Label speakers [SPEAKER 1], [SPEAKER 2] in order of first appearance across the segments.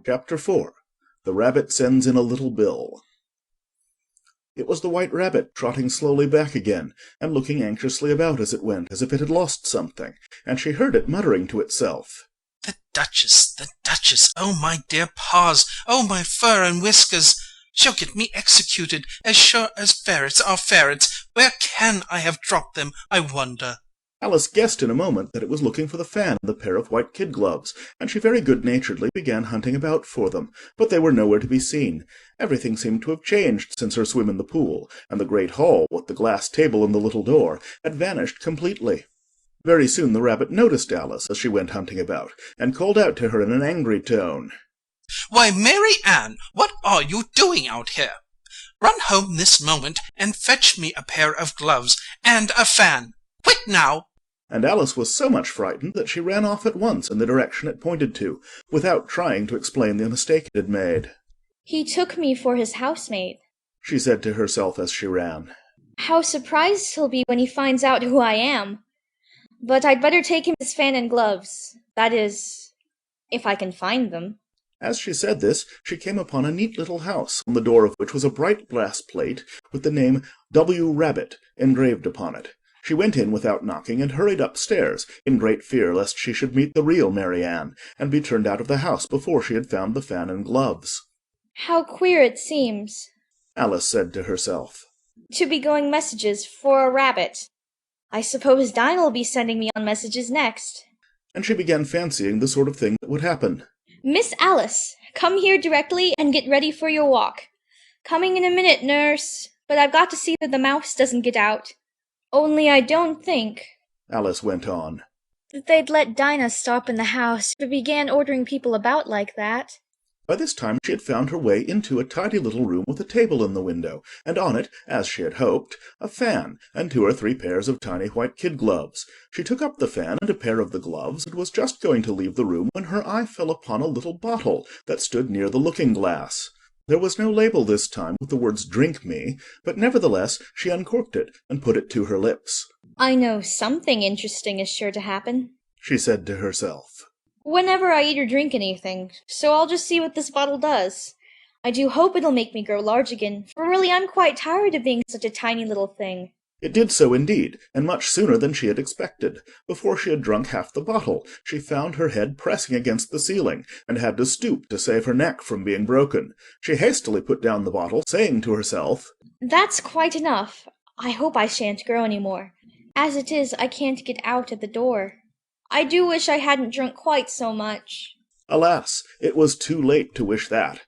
[SPEAKER 1] Chapter 4. The Rabbit Sends in a Little Bill. It was the White Rabbit trotting slowly back again, and looking anxiously about as it went, as if it had lost something, and she heard it muttering to itself.
[SPEAKER 2] The Duchess, oh my dear paws, oh my fur and whiskers! She'll get me executed, as sure as ferrets are ferrets. Where can I have dropped them, I wonder?
[SPEAKER 1] Alice guessed in a moment that it was looking for the fan and the pair of white kid gloves, and she very good-naturedly began hunting about for them, but they were nowhere to be seen. Everything seemed to have changed since her swim in the pool, and the great hall, with the glass table and the little door, had vanished completely. Very soon the rabbit noticed Alice as she went hunting about, and called out to her in an angry tone.
[SPEAKER 2] Why, Mary Ann, what are you doing out here? Run home this moment and fetch me a pair of gloves and a fan. Quick now!
[SPEAKER 1] And Alice was so much frightened that she ran off at once in the direction it pointed to, without trying to explain the mistake it had made.
[SPEAKER 3] "He took me for his housemaid,"
[SPEAKER 1] she said to herself as she ran.
[SPEAKER 3] "How surprised he'll be when he finds out who I am! But I'd better take him his fan and gloves. That is, if I can find them."
[SPEAKER 1] As she said this, she came upon a neat little house, on the door of which was a bright brass plate with the name W. Rabbit engraved upon it. She went in without knocking, and hurried upstairs, in great fear lest she should meet the real Mary Ann, and be turned out of the house before she had found the fan and gloves.
[SPEAKER 3] "How queer it seems,"
[SPEAKER 1] Alice said to herself,
[SPEAKER 3] "to be going messages for a rabbit. I suppose Dinah'll be sending me on messages next."
[SPEAKER 1] and she began fancying the sort of thing that would happen.
[SPEAKER 3] "Miss Alice, come here directly and get ready for your walk. Coming in a minute, nurse, but I've got to see that the mouse doesn't get out. Only I don't think,"
[SPEAKER 1] Alice went on,
[SPEAKER 3] "that they'd let Dinah stop in the house if it began ordering people about like that."
[SPEAKER 1] By this time she had found her way into a tidy little room with a table in the window, and on it, as she had hoped, a fan, and 2 or 3 pairs of tiny white kid gloves. She took up the fan and a pair of the gloves, and was just going to leave the room when her eye fell upon a little bottle that stood near the looking-glass. There was no label this time with the words "Drink me," but nevertheless she uncorked it and put it to her lips.
[SPEAKER 3] "I know something interesting is sure to happen,"
[SPEAKER 1] she said to herself,
[SPEAKER 3] "whenever I eat or drink anything, so I'll just see what this bottle does. I do hope it'll make me grow large again, for really I'm quite tired of being such a tiny little thing."
[SPEAKER 1] It did so indeed, and much sooner than she had expected. Before she had drunk half the bottle, she found her head pressing against the ceiling, and had to stoop to save her neck from being broken. She hastily put down the bottle, saying to herself,
[SPEAKER 3] "That's quite enough. I hope I shan't grow any more. As it is, I can't get out at the door. I do wish I hadn't drunk quite so much."
[SPEAKER 1] Alas, it was too late to wish that.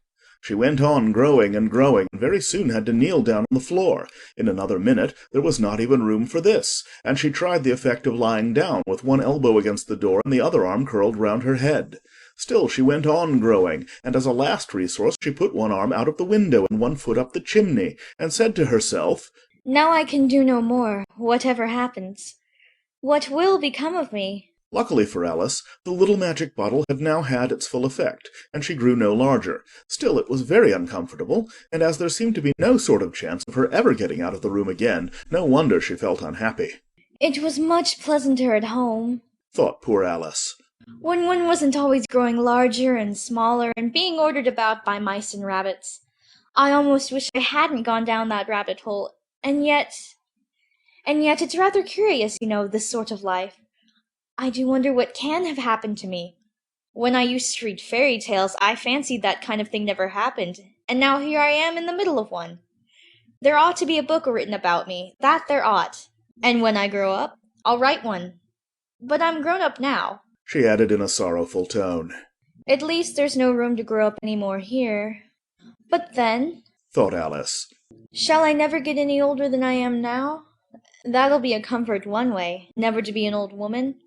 [SPEAKER 1] She went on growing and growing, and very soon had to kneel down on the floor. In another minute there was not even room for this, and she tried the effect of lying down, with one elbow against the door and the other arm curled round her head. Still she went on growing, and as a last resource she put one arm out of the window and one foot up the chimney, and said to herself,
[SPEAKER 3] "Now I can do no more, whatever happens. What will become of me?"
[SPEAKER 1] Luckily for Alice, the little magic bottle had now had its full effect, and she grew no larger. Still it was very uncomfortable, and as there seemed to be no sort of chance of her ever getting out of the room again, no wonder she felt unhappy.
[SPEAKER 3] "It was much pleasanter at home,"
[SPEAKER 1] thought poor Alice,
[SPEAKER 3] "when one wasn't always growing larger and smaller and being ordered about by mice and rabbits. I almost wish I hadn't gone down that rabbit hole, and yet it's rather curious, this sort of life. I do wonder what can have happened to me. When I used to read fairy tales, I fancied that kind of thing never happened, and now here I am in the middle of one. There ought to be a book written about me, that there ought, and when I grow up, I'll write one. But I'm grown up now."
[SPEAKER 1] she added in a sorrowful tone.
[SPEAKER 3] "At least there's no room to grow up any more here. But then,"
[SPEAKER 1] thought Alice,
[SPEAKER 3] "shall I never get any older than I am now? That'll be a comfort one way, never to be an old woman.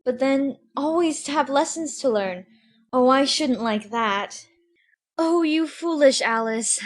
[SPEAKER 3] But then, always to have lessons to learn. Oh, I shouldn't like that." "Oh, you foolish Alice,"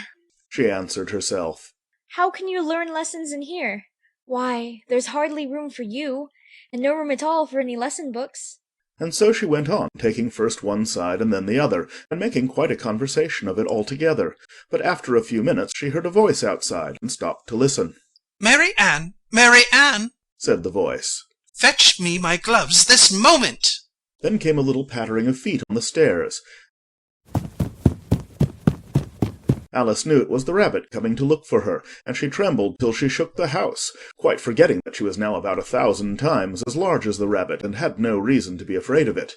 [SPEAKER 1] she answered herself.
[SPEAKER 3] "how can you learn lessons in here? Why, there's hardly room for you, and no room at all for any lesson books."
[SPEAKER 1] And so she went on, taking first one side and then the other, and making quite a conversation of it altogether. But after a few minutes she heard a voice outside, and stopped to listen.
[SPEAKER 2] Mary Ann, Mary Ann,
[SPEAKER 1] said the voice.
[SPEAKER 2] Fetch me my gloves this moment.
[SPEAKER 1] Then came a little pattering of feet on the stairs. Alice knew it was the rabbit coming to look for her, and she trembled till she shook the house, quite forgetting that she was now about 1,000 times as large as the rabbit, and had no reason to be afraid of it.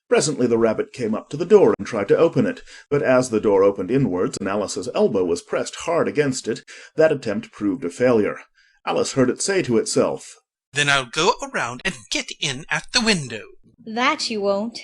[SPEAKER 1] Presently the rabbit came up to the door and tried to open it, but as the door opened inwards and Alice's elbow was pressed hard against it, that attempt proved a failure. Alice heard it say to itself,
[SPEAKER 2] Then I'll go around and get in at the window.
[SPEAKER 3] That you won't,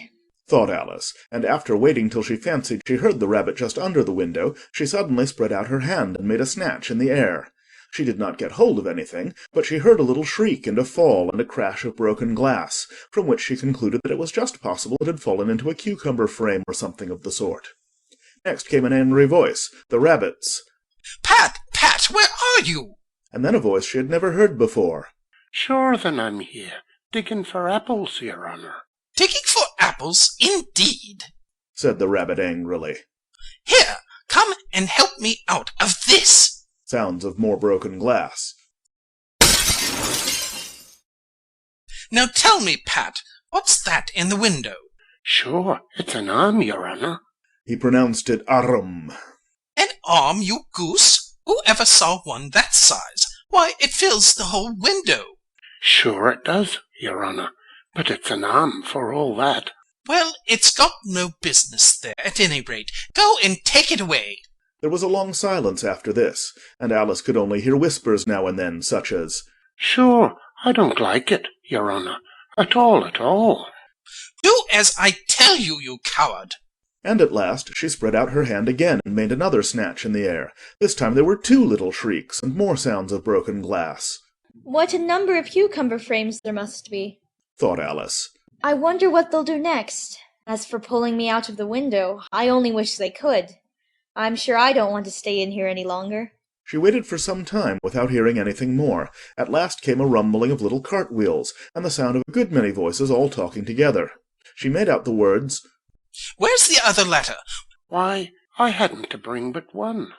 [SPEAKER 1] thought Alice, and after waiting till she fancied she heard the rabbit just under the window, she suddenly spread out her hand and made a snatch in the air. She did not get hold of anything, but she heard a little shriek and a fall and a crash of broken glass, from which she concluded that it was just possible it had fallen into a cucumber frame or something of the sort. Next came an angry voice, the rabbit's.
[SPEAKER 2] Pat, where are you?
[SPEAKER 1] And then a voice she had never heard before.
[SPEAKER 4] Sure then I'm here, digging for apples, your honour.
[SPEAKER 2] Digging for apples, indeed,
[SPEAKER 1] said the rabbit angrily.
[SPEAKER 2] Here, come and help me out of this.
[SPEAKER 1] Sounds of more broken glass.
[SPEAKER 2] Now tell me, Pat, what's that in the window?
[SPEAKER 4] Sure, it's an arm, your honour.
[SPEAKER 1] He pronounced it arum.
[SPEAKER 2] An arm, you goose? Who ever saw one that size? Why, it fills the whole window.
[SPEAKER 4] Sure it does, your honour, but it's an arm for all that.
[SPEAKER 2] Well, it's got no business there, at any rate. Go and take it away.
[SPEAKER 1] There was a long silence after this, and Alice could only hear whispers now and then, such as,
[SPEAKER 4] Sure, I don't like it, your honour, at all.
[SPEAKER 2] Do as I tell you, you coward.
[SPEAKER 1] And at last she spread out her hand again and made another snatch in the air. This time there were 2 little shrieks and more sounds of broken glass.
[SPEAKER 3] What a number of cucumber frames there must be,
[SPEAKER 1] thought Alice.
[SPEAKER 3] I wonder what they'll do next. As for pulling me out of the window, I only wish they could. I'm sure I don't want to stay in here any longer.
[SPEAKER 1] She waited for some time without hearing anything more. At last came a rumbling of little cartwheels, and the sound of a good many voices all talking together. She made out the words,
[SPEAKER 2] Where's the other letter?
[SPEAKER 4] Why, I hadn't to bring but one.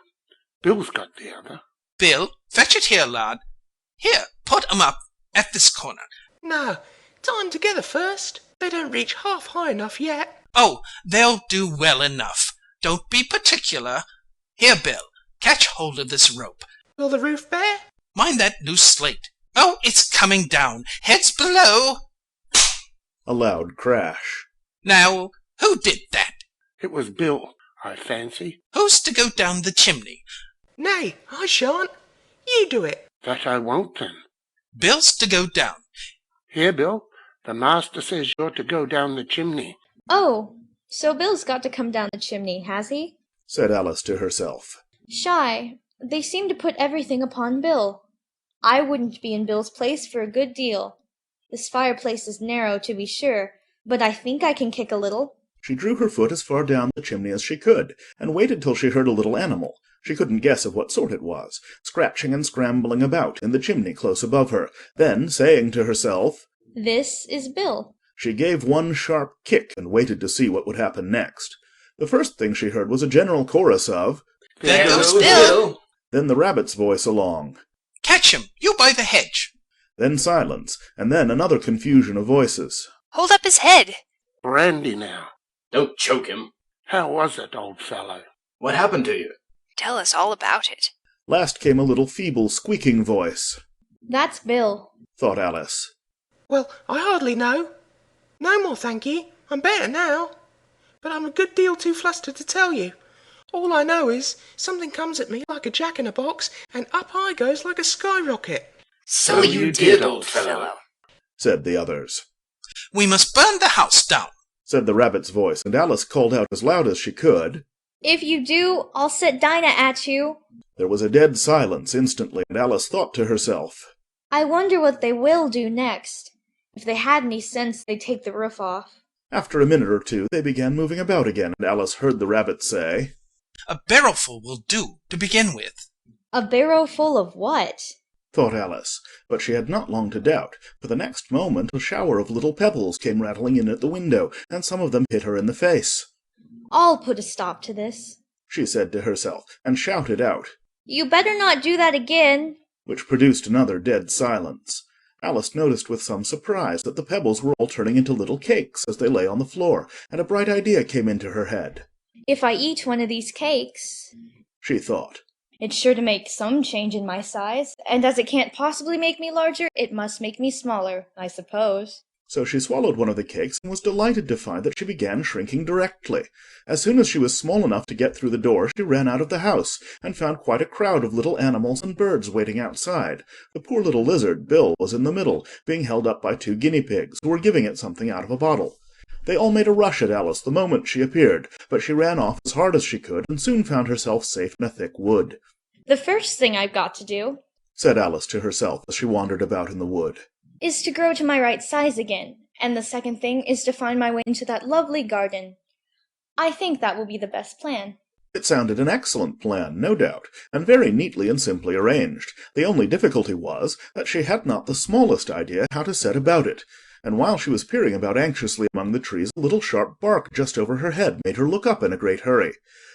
[SPEAKER 4] Bill's got the other.
[SPEAKER 2] Bill, fetch it here, lad. Here, put 'em up at this corner.
[SPEAKER 5] No, tie 'em together first. They don't reach half high enough yet.
[SPEAKER 2] Oh, they'll do well enough. Don't be particular. Here, Bill, catch hold of this rope.
[SPEAKER 5] Will the roof bear?
[SPEAKER 2] Mind that loose slate. Oh, it's coming down. Heads below.
[SPEAKER 1] a loud crash.
[SPEAKER 2] Now, who did that?
[SPEAKER 4] It was Bill, I fancy.
[SPEAKER 2] Who's to go down the chimney?
[SPEAKER 5] Nay, I shan't. You do it.
[SPEAKER 4] That I won't then.
[SPEAKER 2] Bill's to go down.
[SPEAKER 4] Here, Bill, the master says you're to go down the chimney.
[SPEAKER 3] Oh, so Bill's got to come down the chimney, has he?
[SPEAKER 1] Said Alice to herself.
[SPEAKER 3] Shy, they seem to put everything upon Bill. I wouldn't be in Bill's place for a good deal. This fireplace is narrow, to be sure, but I think I can kick a little.
[SPEAKER 1] She drew her foot as far down the chimney as she could, and waited till she heard a little animal, she couldn't guess of what sort it was, scratching and scrambling about in the chimney close above her. Then, saying to herself,
[SPEAKER 3] This is Bill.
[SPEAKER 1] She gave one sharp kick and waited to see what would happen next. The first thing she heard was a general chorus of,
[SPEAKER 2] There goes Bill!
[SPEAKER 1] Then the rabbit's voice along.
[SPEAKER 2] Catch him, you by the hedge.
[SPEAKER 1] Then silence, and then another confusion of voices.
[SPEAKER 6] Hold up his head.
[SPEAKER 4] Brandy now.
[SPEAKER 7] Don't choke him.
[SPEAKER 4] How was it, old fellow?
[SPEAKER 7] What happened to you?
[SPEAKER 6] Tell us all about it.
[SPEAKER 1] Last came a little feeble squeaking voice.
[SPEAKER 3] That's Bill,
[SPEAKER 1] thought Alice.
[SPEAKER 5] Well, I hardly know. No more, thank ye. I'm better now. But I'm a good deal too flustered to tell you. All I know is something comes at me like a jack-in-a-box, and up I goes like a skyrocket.
[SPEAKER 7] So you did, old fellow,
[SPEAKER 1] said the others.
[SPEAKER 2] We must burn the house down,
[SPEAKER 1] said the rabbit's voice, and Alice called out as loud as she could.
[SPEAKER 3] If you do, I'll set Dinah at you.
[SPEAKER 1] There was a dead silence instantly, and Alice thought to herself,
[SPEAKER 3] I wonder what they will do next. If they had any sense, they'd take the roof off.
[SPEAKER 1] After a minute or two, they began moving about again, and Alice heard the rabbit say,
[SPEAKER 2] A barrelful will do, to begin with.
[SPEAKER 3] A barrow full of what?
[SPEAKER 1] thought Alice, but she had not long to doubt, for the next moment a shower of little pebbles came rattling in at the window, and some of them hit her in the face.
[SPEAKER 3] I'll put a stop to this,
[SPEAKER 1] she said to herself, and shouted out,
[SPEAKER 3] You better not do that again.
[SPEAKER 1] Which produced another dead silence. Alice noticed with some surprise that the pebbles were all turning into little cakes as they lay on the floor, and a bright idea came into her head.
[SPEAKER 3] If I eat one of these cakes,
[SPEAKER 1] she thought.
[SPEAKER 3] It's sure to make some change in my size, and as it can't possibly make me larger, it must make me smaller, I suppose.
[SPEAKER 1] So she swallowed one of the cakes and was delighted to find that she began shrinking directly. As soon as she was small enough to get through the door, she ran out of the house, and found quite a crowd of little animals and birds waiting outside. The poor little lizard, Bill, was in the middle, being held up by 2 guinea pigs, who were giving it something out of a bottle. They all made a rush at Alice the moment she appeared, but she ran off as hard as she could, and soon found herself safe in a thick wood.
[SPEAKER 3] The first thing I've got to do,
[SPEAKER 1] said Alice to herself as she wandered about in the wood,
[SPEAKER 3] is to grow to my right size again, and the second thing is to find my way into that lovely garden. I think that will be the best plan.
[SPEAKER 1] It sounded an excellent plan, no doubt, and very neatly and simply arranged. The only difficulty was that she had not the smallest idea how to set about it, and while she was peering about anxiously among the trees, a little sharp bark just over her head made her look up in a great hurry.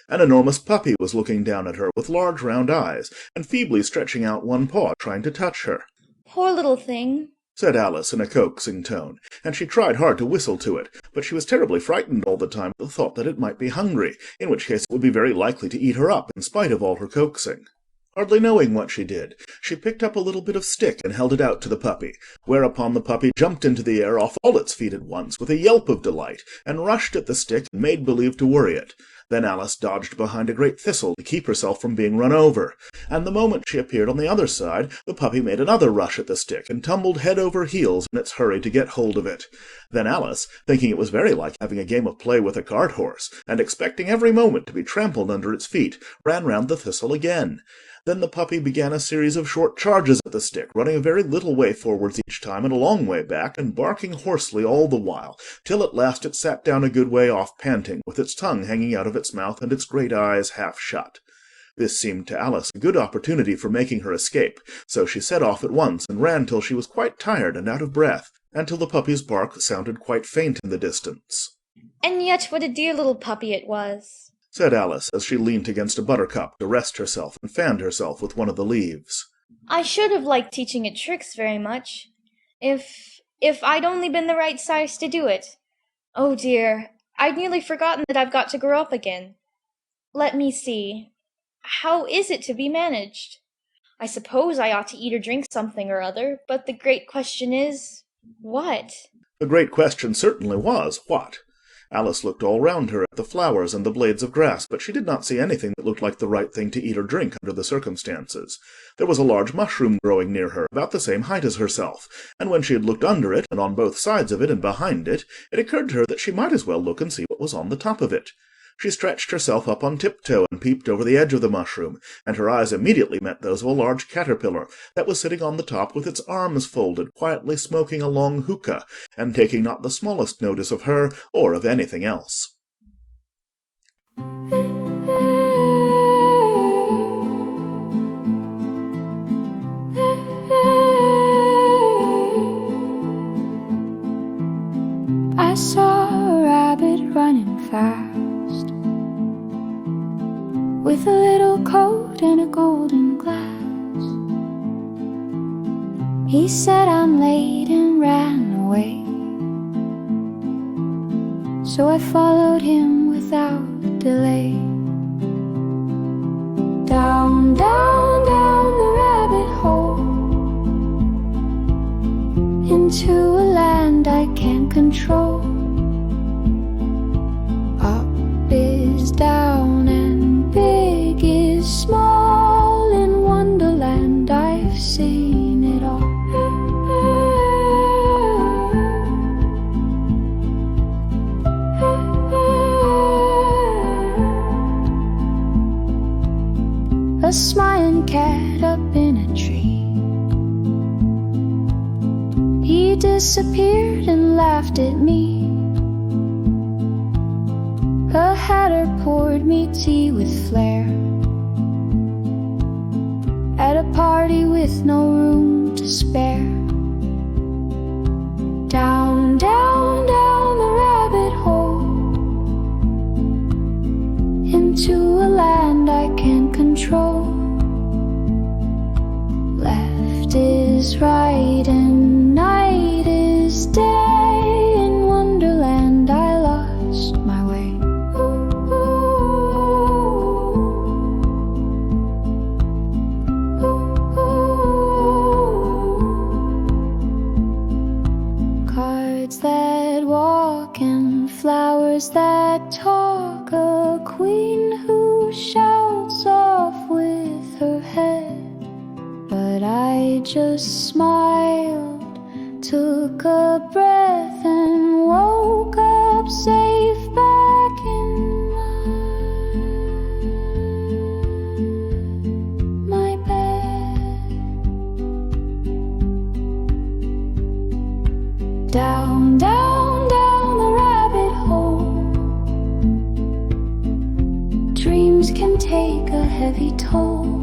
[SPEAKER 1] An enormous puppy was looking down at her with large round eyes, and feebly stretching out one paw trying to touch her.
[SPEAKER 3] Poor little thing,
[SPEAKER 1] said Alice in a coaxing tone, and she tried hard to whistle to it, but she was terribly frightened all the time at the thought that it might be hungry, in which case it would be very likely to eat her up in spite of all her coaxing. Hardly knowing what she did, she picked up a little bit of stick and held it out to the puppy, whereupon the puppy jumped into the air off all its feet at once with a yelp of delight, and rushed at the stick and made believe to worry it. Then Alice dodged behind a great thistle to keep herself from being run over, and the moment she appeared on the other side, the puppy made another rush at the stick and tumbled head over heels in its hurry to get hold of it. Then Alice, thinking it was very like having a game of play with a cart horse, and expecting every moment to be trampled under its feet, ran round the thistle again. Then the puppy began a series of short charges at the stick, running a very little way forwards each time and a long way back, and barking hoarsely all the while, till at last it sat down a good way off panting, with its tongue hanging out of its mouth and its great eyes half shut. This seemed to Alice a good opportunity for making her escape, so she set off at once and ran till she was quite tired and out of breath, and till the puppy's bark sounded quite faint in the distance.
[SPEAKER 3] And yet what a dear little puppy it was,
[SPEAKER 1] said Alice, as she leant against a buttercup to rest herself and fanned herself with one of the leaves.
[SPEAKER 3] I should have liked teaching it tricks very much, if I'd only been the right size to do it. Oh dear, I'd nearly forgotten that I've got to grow up again. Let me see. How is it to be managed? I suppose I ought to eat or drink something or other, but the great question is, what?
[SPEAKER 1] The great question certainly was, what? Alice looked all round her at the flowers and the blades of grass, but she did not see anything that looked like the right thing to eat or drink under the circumstances. There was a large mushroom growing near her, about the same height as herself, and when she had looked under it, and on both sides of it, and behind it, it occurred to her that she might as well look and see what was on the top of it. She stretched herself up on tiptoe and peeped over the edge of the mushroom, and her eyes immediately met those of a large caterpillar that was sitting on the top with its arms folded, quietly smoking a long hookah, and taking not the smallest notice of her or of anything else.
[SPEAKER 8] I saw a rabbit running fast, with a little coat and a golden glass. He said I'm late and ran away, so I followed him without delay. Down, down, down the rabbit hole, into a land I can't control. Up is down and big is small. In Wonderland I've seen it all. A smiling cat up in a tree, he disappeared and laughed at me. A hatter poured me tea with flair, at a party with no room to spare. Down, down, down the rabbit hole, into a land I can't control. Left is right and night is day. In Wonderland I lost my way. birds that walk and flowers that talk, a queen who shouts off with her head. But I just smiled, took a breath, and woke up safe back in my bed. Down, down, down the rabbit hole. Dreams can take a heavy toll.